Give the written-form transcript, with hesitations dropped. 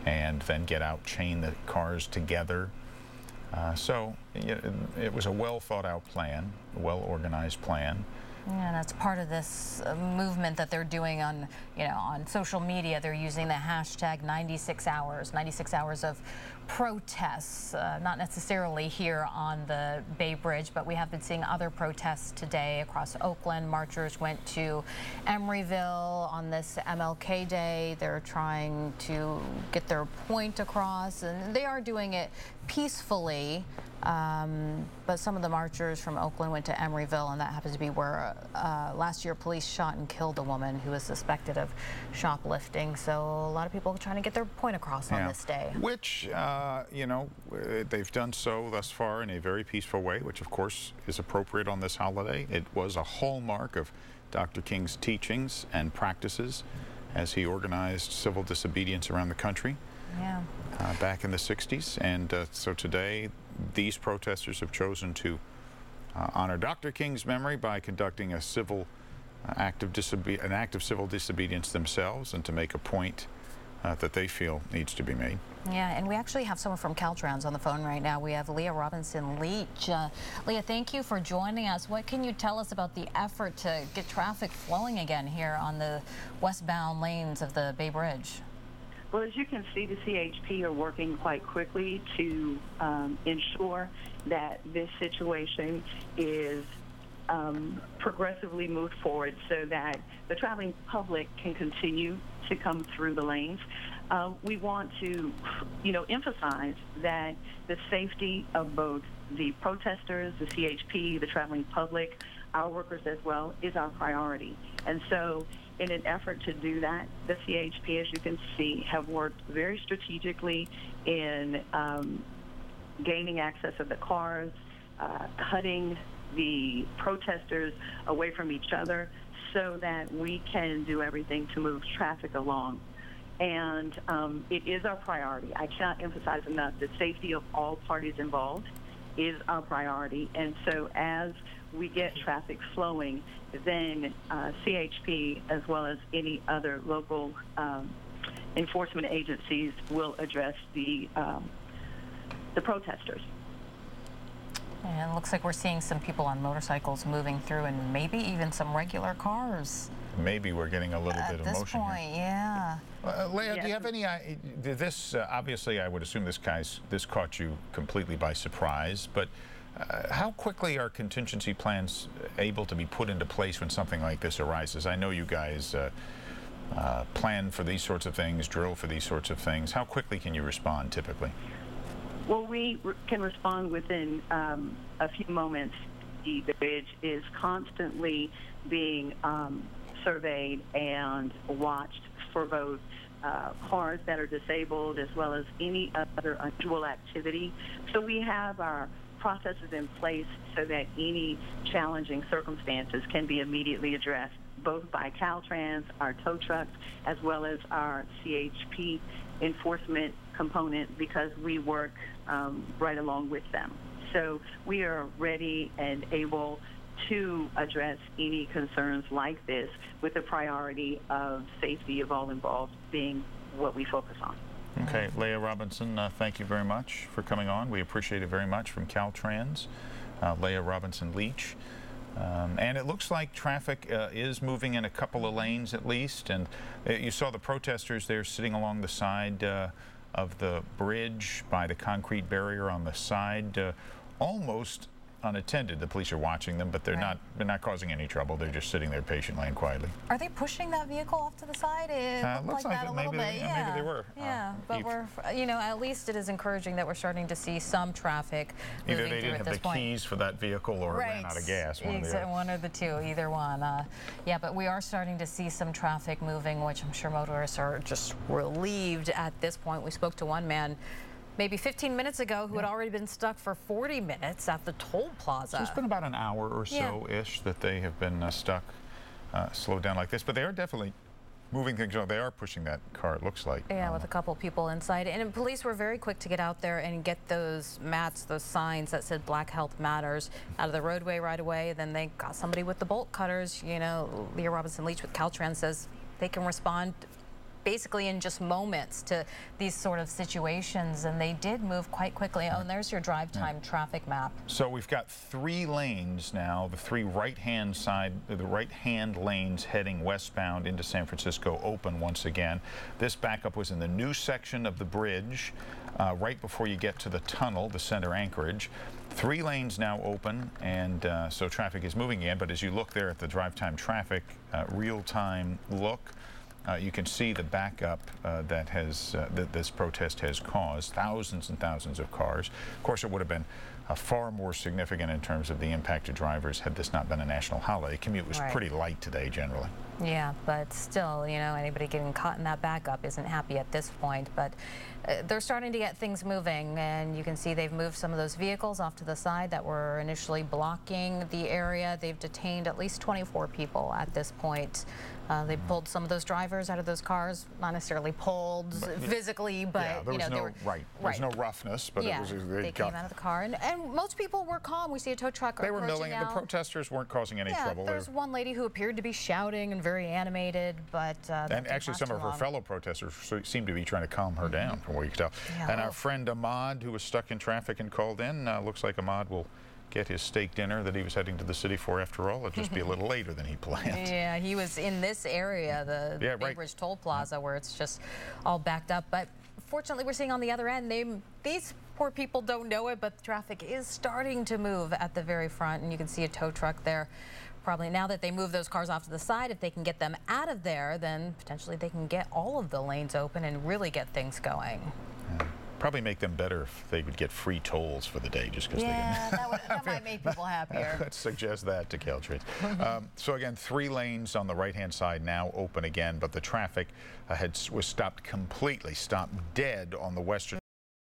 and then get out, chain the cars together. So it was a well thought out plan, a well organized plan. Yeah, that's part of this movement that they're doing on, on social media. They're using the hashtag 96 hours of protests, not necessarily here on the Bay Bridge, but we have been seeing other protests today across Oakland. Marchers went to Emeryville on this MLK Day. They're trying to get their point across, and they are doing it peacefully. But some of the marchers from Oakland went to Emeryville, and that happens to be where last year police shot and killed a woman who was suspected of shoplifting. So a lot of people are trying to get their point across on this day. Which, they've done so thus far in a very peaceful way, which of course is appropriate on this holiday. It was a hallmark of Dr. King's teachings and practices as he organized civil disobedience around the country. Yeah. Back in the 60s, and so today these protesters have chosen to honor Dr. King's memory by conducting a civil act of civil disobedience themselves, and to make a point that they feel needs to be made. Yeah, and we actually have someone from Caltrans on the phone right now. We have Leah Robinson Leach. Leah, thank you for joining us. What can you tell us about the effort to get traffic flowing again here on the westbound lanes of the Bay Bridge? Well, as you can see, the CHP are working quite quickly to ensure that this situation is progressively moved forward so that the traveling public can continue to come through the lanes. We want to, emphasize that the safety of both the protesters, the CHP, the traveling public, our workers as well, is our priority. And so in an effort to do that, the CHP, as you can see, have worked very strategically in gaining access of the cars, cutting the protesters away from each other so that we can do everything to move traffic along. And it is our priority. I cannot emphasize enough the safety of all parties involved is our priority. And so as we get traffic flowing, then CHP, as well as any other local enforcement agencies, will address the protesters. And it looks like we're seeing some people on motorcycles moving through, and maybe even some regular cars. Maybe we're getting a little bit of motion at this point, here. Yeah. Leah, do you have any? This obviously, I would assume this caught you completely by surprise. But how quickly are contingency plans able to be put into place when something like this arises? I know you guys plan for these sorts of things, drill for these sorts of things. How quickly can you respond typically? Well, we can respond within a few moments. The bridge is constantly being surveyed and watched for both cars that are disabled as well as any other unusual activity. So we have our processes in place so that any challenging circumstances can be immediately addressed, both by Caltrans, our tow trucks, as well as our CHP enforcement component, because we work right along with them. So we are ready and able to address any concerns like this, with the priority of safety of all involved being what we focus on. Okay, Leah Robinson, thank you very much for coming on. We appreciate it very much, from Caltrans, Leah Robinson Leach. And it looks like traffic is moving in a couple of lanes at least, and you saw the protesters there sitting along the side of the bridge by the concrete barrier on the side, almost unattended. The police are watching them, but they're not causing any trouble. They're just sitting there patiently and quietly. Are they pushing that vehicle off to the side? It looks like that a little bit. Yeah, maybe they were. Yeah, but we're, at least it is encouraging that we're starting to see some traffic moving Either they didn't have the keys for that vehicle, or it ran out of gas. One of the two, either one. Yeah, but we are starting to see some traffic moving, which I'm sure motorists are just relieved at this point. We spoke to one man maybe 15 minutes ago who had already been stuck for 40 minutes at the toll plaza. So it's been about an hour or so-ish that they have been stuck, slowed down like this. But they are definitely moving things on. They are pushing that car, it looks like. Yeah, with a couple people inside. And police were very quick to get out there and get those mats, those signs that said Black Health Matters, out of the roadway right away. Then they got somebody with the bolt cutters. Leah Robinson Leach with Caltrans says they can respond basically in just moments to these sort of situations, and they did move quite quickly. Oh, and there's your drive time traffic map. So we've got 3 lanes now, the 3 right-hand lanes heading westbound into San Francisco open once again. This backup was in the new section of the bridge, right before you get to the tunnel, the center anchorage. 3 lanes now open, and so traffic is moving again. But as you look there at the drive time traffic, real-time look, you can see the backup that this protest has caused. Thousands and thousands of cars. Of course, it would have been far more significant in terms of the impact to drivers had this not been a national holiday. Commute was pretty light today generally. Yeah, but still, you know, anybody getting caught in that backup isn't happy at this point. But they're starting to get things moving, and you can see they've moved some of those vehicles off to the side that were initially blocking the area. They've detained at least 24 people at this point. They pulled some of those drivers out of those cars, not necessarily pulled physically, but yeah, you know, there was no roughness, but yeah, it was they came out of the car, and most people were calm. We see a tow truck. They were milling, and the protesters weren't causing any trouble. There's one lady who appeared to be shouting and very animated, but and actually some of her fellow protesters seemed to be trying to calm her down, from what you could tell. Yeah, and our friend Ahmad, who was stuck in traffic and called in, looks like Ahmad will get his steak dinner that he was heading to the city for after all. It'll just be a little later than he planned. Yeah, he was in this area, the Bay Bridge Toll Plaza, where it's just all backed up. But fortunately, we're seeing on the other end, these poor people don't know it, but the traffic is starting to move at the very front, and you can see a tow truck there. Probably now that they move those cars off to the side, if they can get them out of there, then potentially they can get all of the lanes open and really get things going. Yeah. Probably make them better if they would get free tolls for the day, just because they can. that might make people happier. Let's suggest that to Caltrans. So again, 3 lanes on the right-hand side now open again, but the traffic was stopped completely, stopped dead on the western